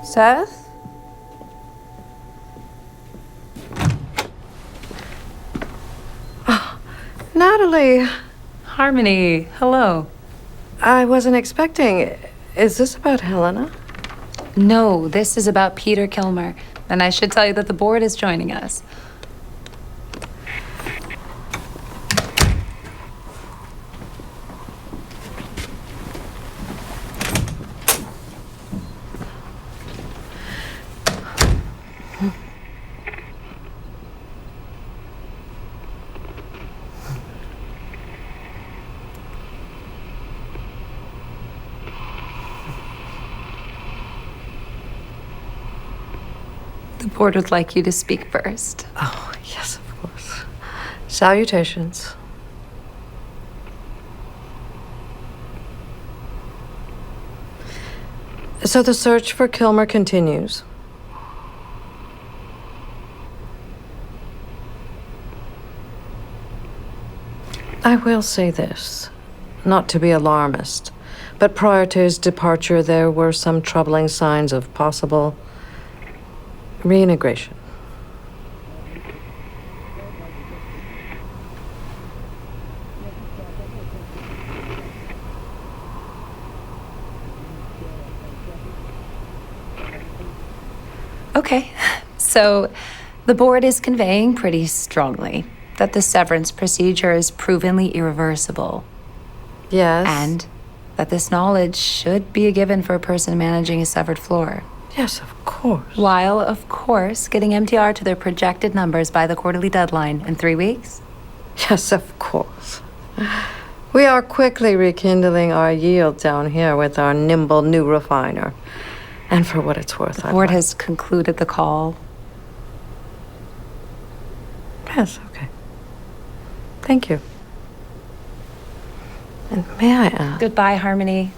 Seth? Oh, Natalie. Harmony, hello. I wasn't expecting. Is this about Helena? No, this is about Peter Kilmer. And I should tell you that the board is joining us. The board would like you to speak first. Oh, yes, of course. Salutations. So the search for Kilmer continues. I will say this, not to be alarmist, but prior to his departure, there were some troubling signs of possible reintegration. Okay, so the board is conveying pretty strongly that the severance procedure is provenly irreversible. Yes. And that this knowledge should be a given for a person managing a severed floor. Yes, of course. While, of course, getting MTR to their projected numbers by the quarterly deadline in 3 weeks. Yes, of course. We are quickly rekindling our yield down here with our nimble new refiner. And for what it's worth, The board has concluded the call. Yes, okay. Thank you. And may I ask? Goodbye, Harmony.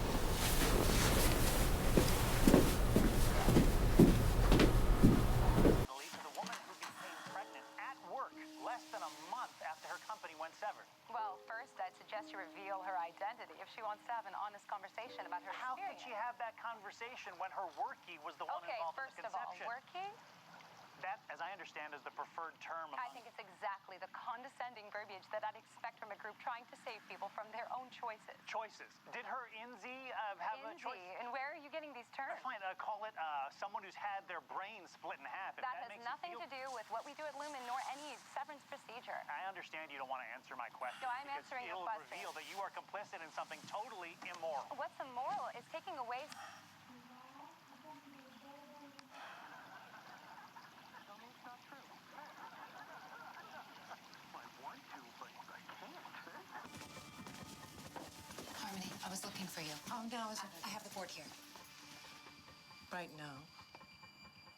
The woman who became pregnant at work less than a month after her company went severed. Well, first, I'd suggest you reveal her identity if she wants to have an honest conversation about her How could experience. she have that conversation when her workie was the one Okay, involved first in the of all, conception? working? That, as I understand, is the preferred term I among... think it's exactly the condescending verbiage that I'd expect from a group trying to save people from their own choices. choices. Did her INZI have a choice? And where are you getting these terms? Fine, call it someone who's had their brain split in half. If That has makes you nothing feel... to do with what we do at Lumen nor any severance procedure. I understand you don't want to answer my question. No, I'm because answering your it'll question. reveal that you are complicit in something totally immoral. What's immoral is taking away... Harmony, I was looking for you. Oh, no, I have the board here. right now.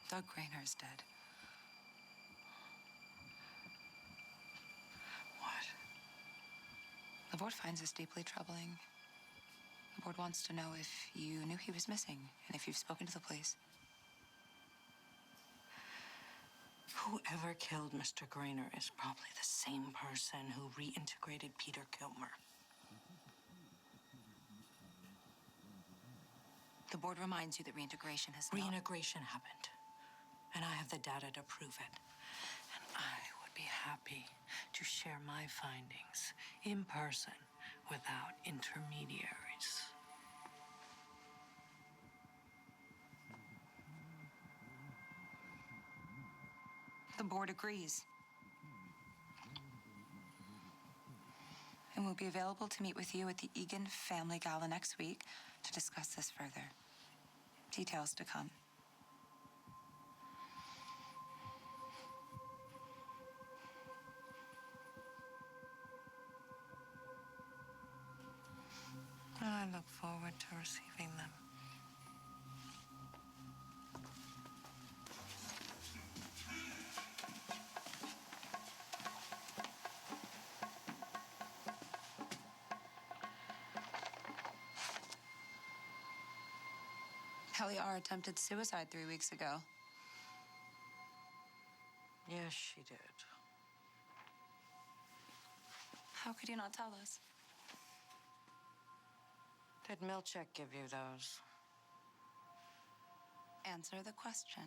Doug Grainer's dead. What? The board finds this deeply troubling. The board wants to know if you knew he was missing and if you've spoken to the police. Whoever killed Mr. Grainer is probably the same person who reintegrated Peter Kilmer. The board reminds you that reintegration has not... Reintegration happened, and I have the data to prove it. And I would be happy to share my findings in person without intermediaries. The board agrees. And will be available to meet with you at the Egan Family Gala next week to discuss this further. Details to come. I look forward to receiving them. Helly R. attempted suicide 3 weeks ago. Yes, she did. How could you not tell us? Did Milchek give you those? answer the question.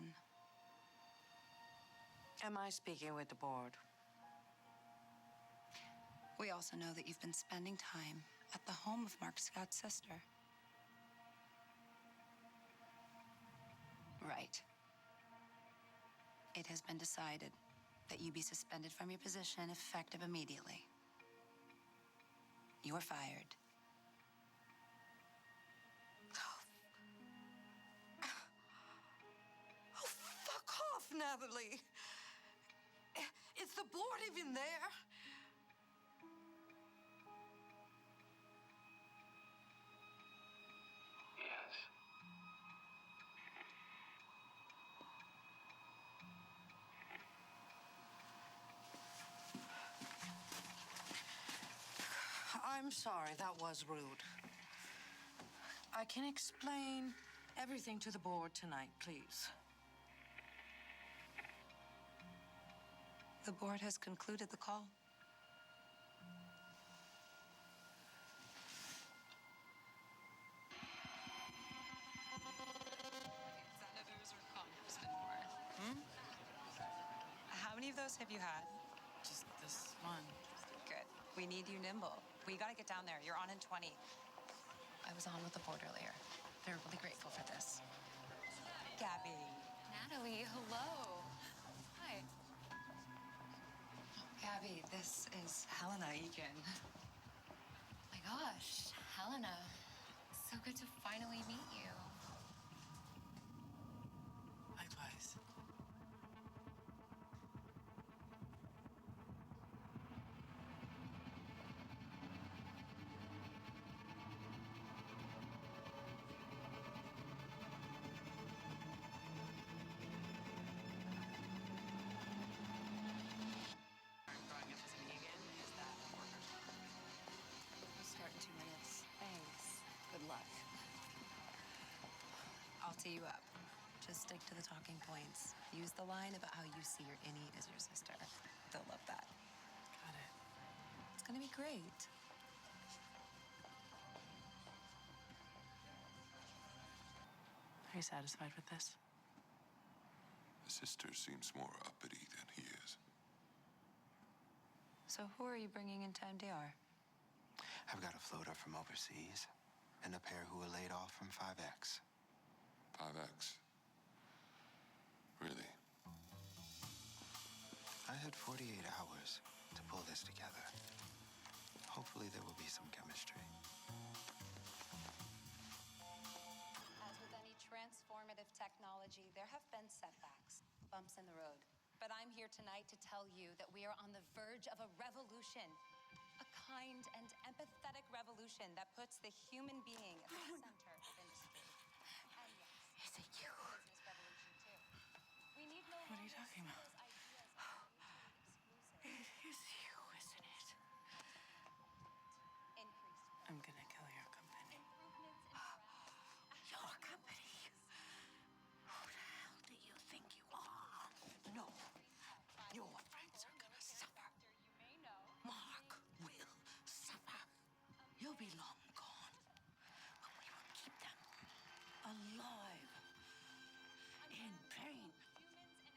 Am I speaking with the board? We also know that you've been spending time at the home of Mark Scott's sister. Right. It has been decided that you be suspended from your position effective immediately. You're fired. Oh, fuck off, Natalie. Is the board even there? Yes. I'm sorry, that was rude. I can explain everything to the board tonight, please. The board has concluded the call. Senators or congressmen more? How many of those have you had? Just this one. Good. We need you nimble. We gotta get down there. You're on in 20. I was on with the board earlier. They're really grateful for this. Gabby. Natalie, hello. Hi. Gabby, this is Helena Egan. Oh my gosh, Helena. So good to finally meet you. Likewise. We'll start in 2 minutes. Thanks. Good luck. I'll tee you up. Just stick to the talking points. Use the line about how you see your innie as your sister. They'll love that. Got it. It's gonna be great. Are you satisfied with this? The sister seems more uppity than he is. So who are you bringing into MDR? I've got a floater from overseas and a pair who were laid off from 5X. 5X. Really? I had 48 hours to pull this together. Hopefully there will be some chemistry. As with any transformative technology, there have been setbacks, bumps in the road. But I'm here tonight to tell you that we are on the verge of a revolution. A kind and empathetic revolution that puts the human being at the center of industry. And yes, Is it you? business revolution too. We need no What are you longer talking see about? those ideas as mutually exclusive. It is you, isn't it? Increased I'm gonna kill your company. improvements in morale. Your company? Who the hell do you think you are? No. Your friends are gonna suffer. You may know. Mark will suffer. You'll be long gone. But we will keep them alive. In pain.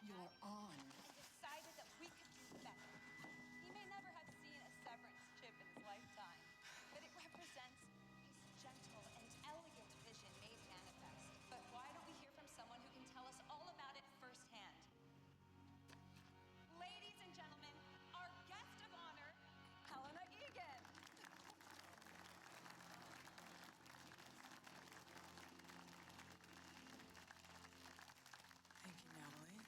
You're on. Decided that we could do better. He may never have seen a severance chip in his lifetime, but it represents his gentle and elegant vision made manifest. But why don't we hear from someone who can tell us all about it firsthand? Ladies and gentlemen, our guest of honor, Helena Egan. Thank you, Natalie.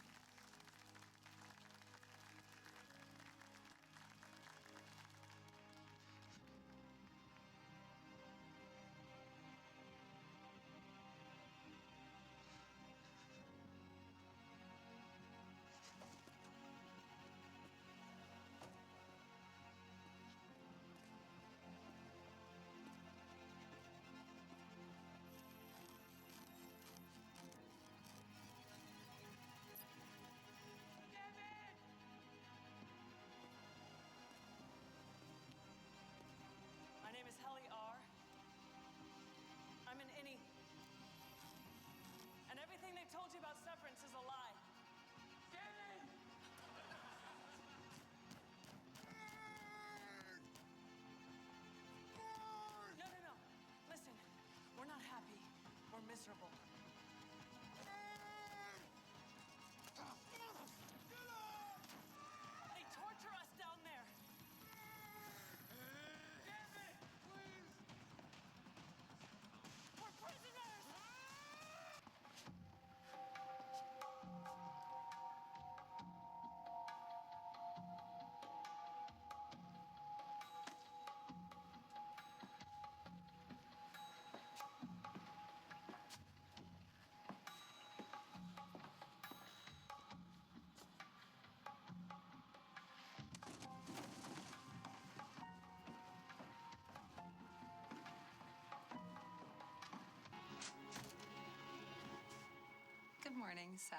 morning, Seth.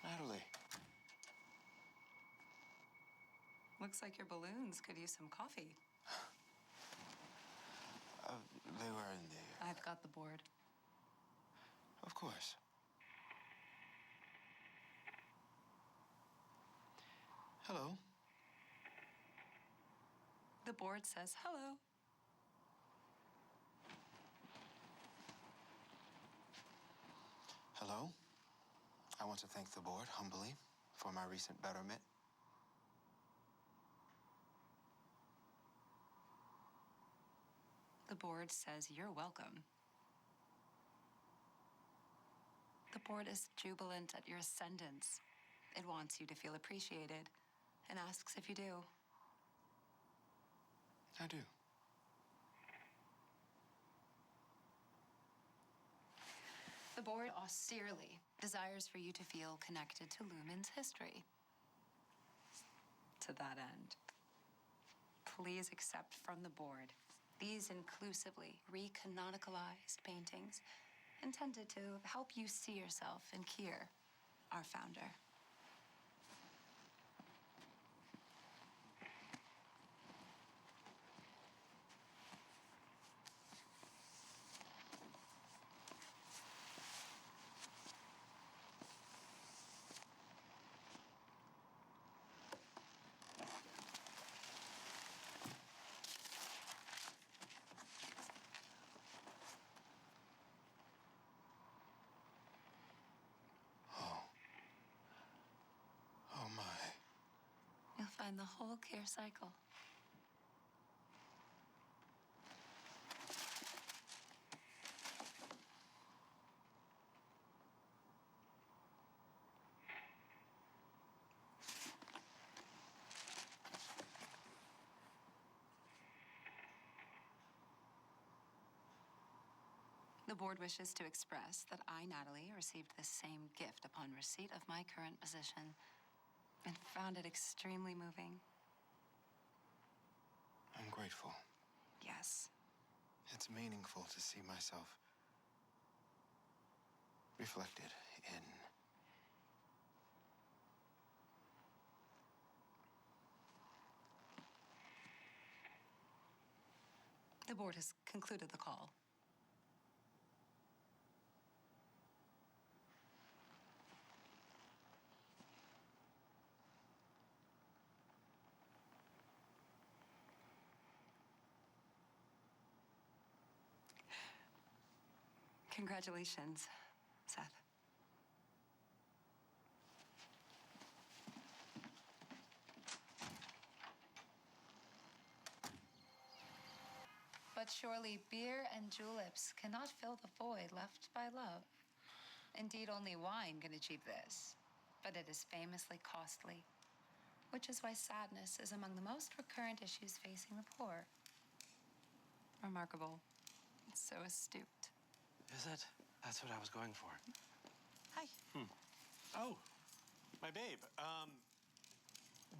Natalie. Looks like your balloons could use some coffee. They were in the... I've got the board. Of course. Hello. The board says hello. Hello. I want to thank the board humbly for my recent betterment. The board says you're welcome. The board is jubilant at your ascendance. It wants you to feel appreciated and asks if you do. I do. The board austerely desires for you to feel connected to Lumen's history. To that end, please accept from the board these inclusively recanonicalized paintings intended to help you see yourself in Kier, our founder. Oh, my. You'll find the whole Kier cycle. The board wishes to express that I, Natalie, received this same gift upon receipt of my current position and found it extremely moving. I'm grateful. Yes. It's meaningful to see myself reflected in... The board has concluded the call. Congratulations, Seth. But surely beer and juleps cannot fill the void left by love. Indeed, only wine can achieve this, but it is famously costly, which is why sadness is among the most recurrent issues facing the poor. Remarkable. It's so astute. Is it? That's what I was going for. Hi. Oh, my babe.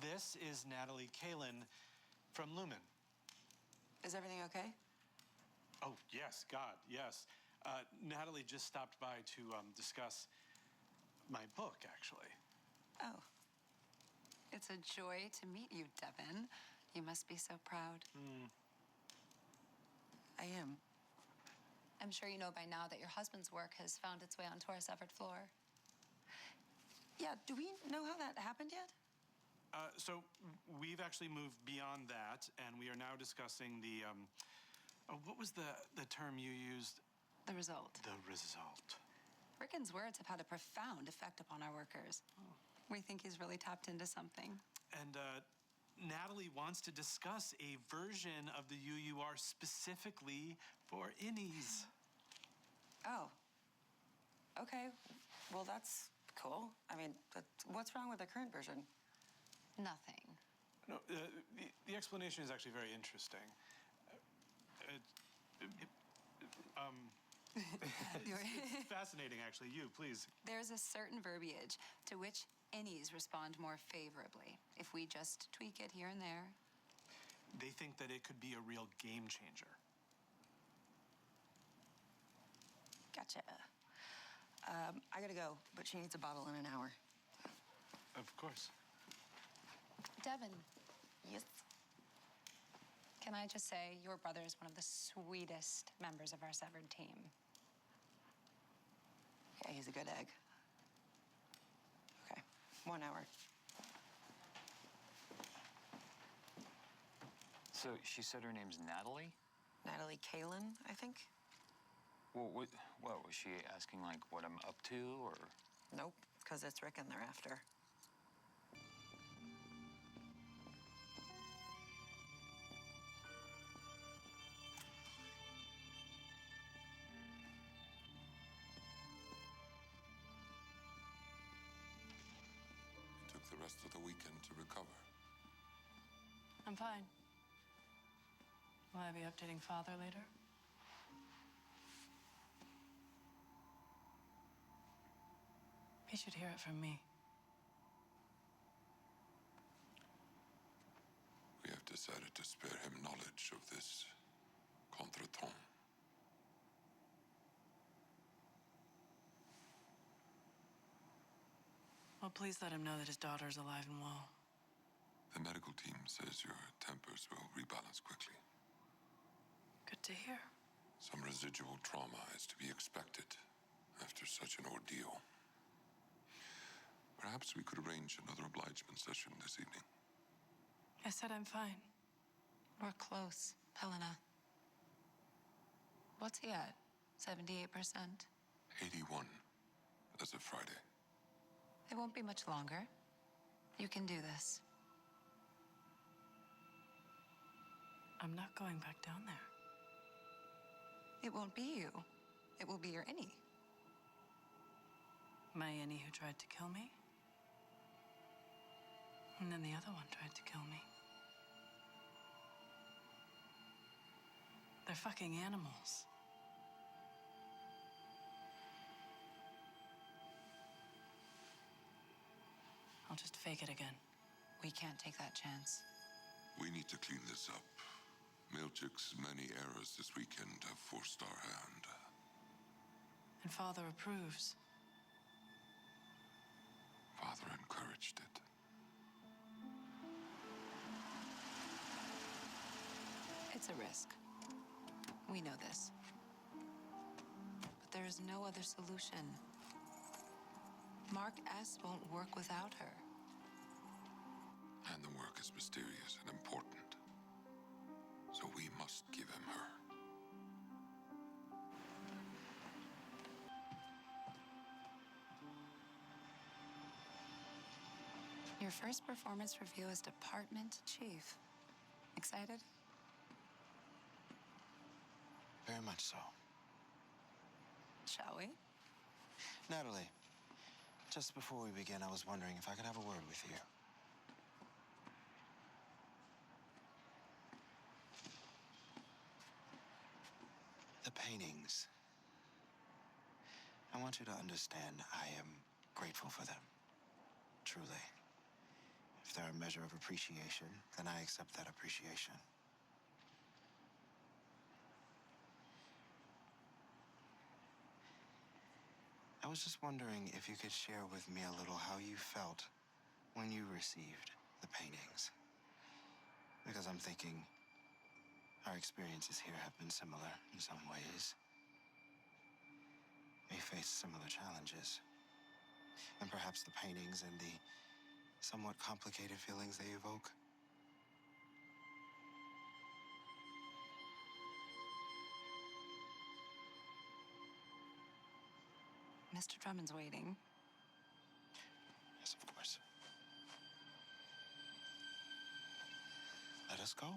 This is Natalie Kalin from Lumen. Is everything okay? Oh, yes, God, yes. Natalie just stopped by to discuss my book, actually. Oh. It's a joy to meet you, Devin. You must be so proud. I am. I'm sure you know by now that your husband's work has found its way onto our severed floor. Yeah, do we know how that happened yet? So we've actually moved beyond that, and we are now discussing the, what was the term you used? The result. The result. Rickon's words have had a profound effect upon our workers. We think he's really tapped into something. And Natalie wants to discuss a version of the UUR specifically for innies. Oh. Okay. Well, that's cool. I mean, but what's wrong with the current version? Nothing. No, the explanation is actually very interesting. It's fascinating, actually. You, please. There's a certain verbiage to which innies respond more favorably if we just tweak it here and there. They think that it could be a real game changer. Gotcha. I gotta go, but she needs a bottle in an hour. Of course. Devin, Yes. can I just say your brother is one of the sweetest members of our severed team. Yeah, he's a good egg. Okay, 1 hour. So she said her name's Natalie? Natalie Kalin, I think? Well, what was she asking, like, what I'm up to, or? Nope, because it's Rick and they're after. You took the rest of the weekend to recover. I'm fine. Will I be updating Father later? He should hear it from me. We have decided to spare him knowledge of this contretemps. Well, please let him know that his daughter's alive and well. The medical team says your tempers will rebalance quickly. Good to hear. Some residual trauma is to be expected after such an ordeal. Perhaps we could arrange another obligement session this evening. I said I'm fine. We're close, Helena. What's he at? 78%? 81 as of Friday. It won't be much longer. You can do this. I'm not going back down there. It won't be you. It will be your innie. My Annie who tried to kill me. And then the other one tried to kill me. They're fucking animals. I'll just fake it again. We can't take that chance. We need to clean this up. Milchik's many errors this weekend have forced our hand. And Father approves. Father encouraged it. It's a risk. We know this. But there is no other solution. Mark S. won't work without her. And the work is mysterious and important. So we must give him her. Your first performance review as department chief. Excited? Very much so. Shall we? Natalie, just before we begin, I was wondering if I could have a word with you. The paintings. I want you to understand I am grateful for them. Truly. If they're a measure of appreciation, then I accept that appreciation. I was just wondering if you could share with me a little how you felt when you received the paintings. Because I'm thinking our experiences here have been similar in some ways. We face similar challenges. And perhaps the paintings and the somewhat complicated feelings they evoke. Mr. Drummond's waiting. Yes, of course. Let us go.